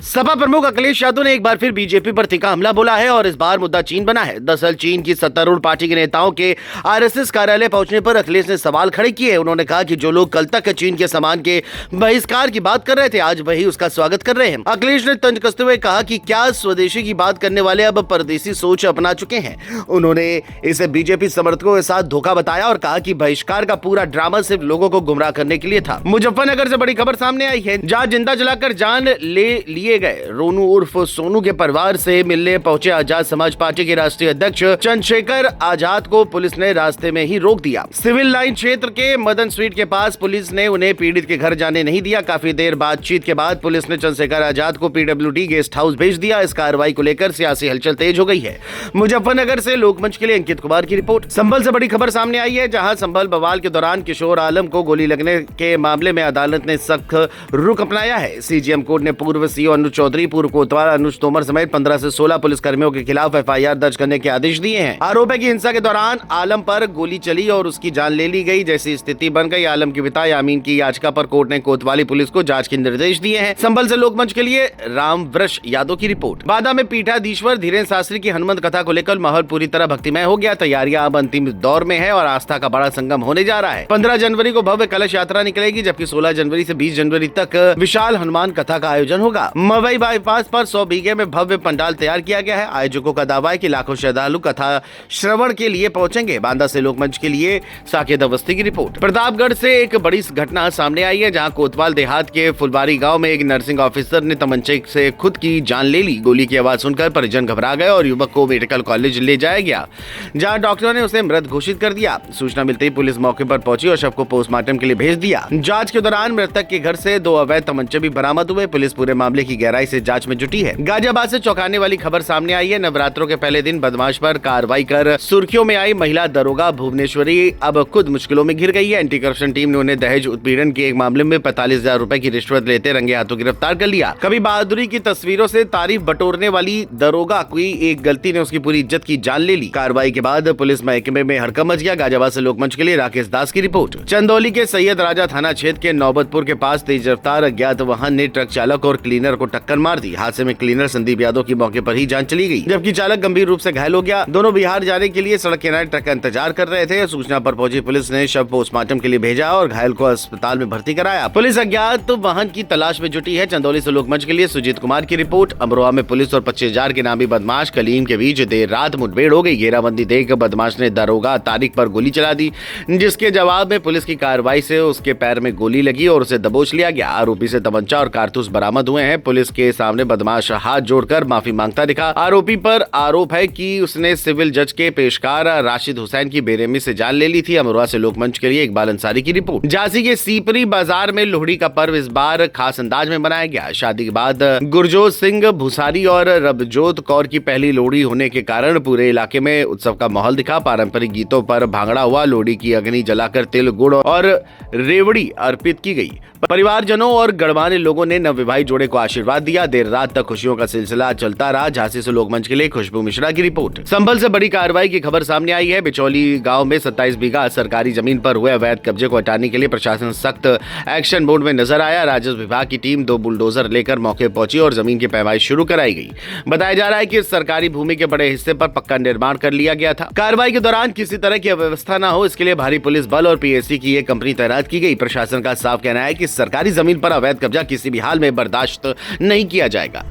सपा प्रमुख अखिलेश यादव ने एक बार फिर बीजेपी पर तीखा हमला बोला है और इस बार मुद्दा चीन बना है। दरअसल चीन की सत्तारूढ़ पार्टी के नेताओं के आरएसएस कार्यालय पहुंचने पर अखिलेश ने सवाल खड़े किए। उन्होंने कहा कि जो लोग कल तक चीन के सामान के बहिष्कार की बात कर रहे थे, आज वही उसका स्वागत कर रहे हैं। अखिलेश ने तंज कसते हुए कहा कि क्या स्वदेशी की बात करने वाले अब परदेशी सोच अपना चुके हैं। उन्होंने इसे बीजेपी समर्थकों के साथ धोखा बताया और कहा कि बहिष्कार का पूरा ड्रामा सिर्फ लोगों को गुमराह करने के लिए था। मुजफ्फरनगर से बड़ी खबर सामने आई है, जहां जिंदा जलाकर जान ले लिए गए रोनू उर्फ सोनू के परिवार से मिलने पहुंचे आजाद समाज पार्टी के राष्ट्रीय अध्यक्ष चंद्रशेखर आजाद को पुलिस ने रास्ते में ही रोक दिया। सिविल लाइन क्षेत्र के मदन स्ट्रीट के पास पुलिस ने उन्हें पीड़ित के घर जाने नहीं दिया। काफी देर बातचीत के बाद पुलिस ने चंद्रशेखर आजाद को पीडब्ल्यूडी गेस्ट हाउस भेज दिया। इस कार्रवाई को लेकर सियासी हलचल तेज हो गई है। मुजफ्फरनगर से लोकमंच के लिए अंकित कुमार की रिपोर्ट। संभल से बड़ी खबर सामने आई है, जहां संभल बवाल के दौरान किशोर आलम को गोली लगने के मामले में अदालत ने सख्त रुख अपनाया है। सीजीएम कोर्ट ने पूर्व सीओ अनुज चौधरी, पूर्व कोतवाल अनुज तोमर समेत 15 से 16 पुलिसकर्मियों के खिलाफ एफआईआर दर्ज करने के आदेश दिए हैं। आरोप है कि हिंसा के दौरान आलम पर गोली चली और उसकी जान ले ली गई जैसी स्थिति बन गई। आलम के पिता यामीन की याचिका पर कोर्ट ने कोतवाली पुलिस को जांच के निर्देश दिए हैं। संभल से लोकमंच के लिए रामवृष यादव की रिपोर्ट। बादा में पीठाधीश्वर धीरेन्द्र शास्त्री की हनुमंत कथा को लेकर माहौल पूरी तरह भक्तिमय हो गया। तैयारियां अब अंतिम दौर में है और आस्था का बड़ा संगम होने जा रहा है। 15 जनवरी को भव्य कलश यात्रा निकलेगी, जबकि 16 जनवरी से 20 जनवरी तक विशाल हनुमान कथा का आयोजन होगा। मवई बाईपास पर 100 बीघे में भव्य पंडाल तैयार किया गया है। आयोजकों का दावा है कि लाखों श्रद्धालु कथा श्रवण के लिए पहुंचेंगे। बांदा से लोकमंच के लिए साकेत अवस्थी की रिपोर्ट। प्रतापगढ़ से एक बड़ी घटना सामने आई है, जहां कोतवाल देहात के फुलबारी गांव में एक नर्सिंग ऑफिसर ने तमंचे से खुद की जान ले ली। गोली की आवाज सुनकर परिजन घबरा गए और युवक को मेडिकल कॉलेज ले जाया गया, जहां डॉक्टरों ने उसे मृत घोषित कर दिया। सूचना मिलते ही पुलिस मौके पर पहुंची और शव को पोस्टमार्टम के लिए भेज दिया। जांच के दौरान मृतक के घर से 2 अवैध तमंचे भी बरामद हुए। पुलिस पूरे मामले की गहराई से जांच में जुटी है। गाजियाबाद से चौंकाने वाली खबर सामने आई है। नवरात्रों के पहले दिन बदमाश पर कार्रवाई कर सुर्खियों में आई महिला दरोगा भुवनेश्वरी अब खुद मुश्किलों में घिर गई है। एंटी करप्शन टीम ने उन्हें दहेज उत्पीड़न के एक मामले में 45,000 रुपए की रिश्वत लेते रंगे हाथों गिरफ्तार कर लिया। कभी बहादुरी की तस्वीरों से तारीफ बटोरने वाली दरोगा की एक गलती ने उसकी पूरी इज्जत की जान ले ली। कार्रवाई के बाद पुलिस महकमे में हड़कंप मच गया। गाजियाबाद से लोकमंच के लिए राकेश दास की रिपोर्ट। चंदौली के सैयद राजा थाना क्षेत्र के नौबतपुर के पास तेज रफ्तार अज्ञात वाहन ने ट्रक चालक और क्लीनर को टक्कर मार दी। हादसे में क्लीनर संदीप यादव की मौके पर ही जान चली गई, जबकि चालक गंभीर रूप से घायल हो गया। दोनों बिहार जाने के लिए सड़क किनारे ट्रक का इंतजार कर रहे थे। सूचना पर पहुंची पुलिस ने शव पोस्टमार्टम के लिए भेजा और घायल को अस्पताल में भर्ती कराया। पुलिस अज्ञात वाहन की तलाश में जुटी है। चंदौली से लोकमंच के लिए सुजीत कुमार की रिपोर्ट। अमरोहा में पुलिस और 25,000 के नामी बदमाश कलीम के बीच देर रात मुठभेड़ हो गई। घेराबंदी देख बदमाश ने दरोगा तारिक पर गोली चला दी, जिसके जवाब में पुलिस की कार्रवाई से उसके पैर में गोली लगी और उसे दबोच लिया गया। आरोपी से तमंचा और कारतूस बरामद हुए हैं। पुलिस के सामने बदमाश हाथ जोड़कर माफी मांगता दिखा। आरोपी पर आरोप है कि उसने सिविल जज के पेशकार राशिद हुसैन की बेरहमी से जान ले ली थी। अमरोहा से लोकमंच के लिए इकबाल अंसारी की रिपोर्ट। झांसी के सीपरी बाजार में लोहड़ी का पर्व इस बार खास अंदाज में मनाया गया। शादी के बाद गुरजोत सिंह भुसारी और रबजोत कौर की पहली लोहड़ी होने के कारण पूरे इलाके में उत्सव का माहौल दिखा। पारंपरिक गीतों पर भांगड़ा हुआ। लोहड़ी की अग्नि जलाकर तिल, गुड़ और रेवड़ी अर्पित की गई। परिवारजनों और गणमान्य लोगों ने नवविवाहित जोड़े को आशीर्वाद दिया। देर रात तक खुशियों का सिलसिला चलता रहा। झांसी से लोकमंच के लिए खुशबू मिश्रा की रिपोर्ट। संभल से बड़ी कार्रवाई की खबर सामने आई है। बिचौली गांव में 27 बीघा सरकारी जमीन पर हुए अवैध कब्जे को हटाने के लिए प्रशासन सख्त एक्शन मोड में नजर आया। राजस्व विभाग की टीम 2 बुलडोजर लेकर मौके पहुंची और जमीन की पैमाइश शुरू कराई गई। बताया जा रहा है कि सरकारी भूमि के बड़े हिस्से पर पक्का निर्माण कर लिया गया था। कार्रवाई के दौरान किसी तरह की अव्यवस्था न हो, इसके लिए भारी पुलिस बल और पीएससी की एक कंपनी तैनात की गई। प्रशासन का साफ कहना है कि सरकारी जमीन पर अवैध कब्जा किसी भी हाल में बर्दाश्त नहीं किया जाएगा।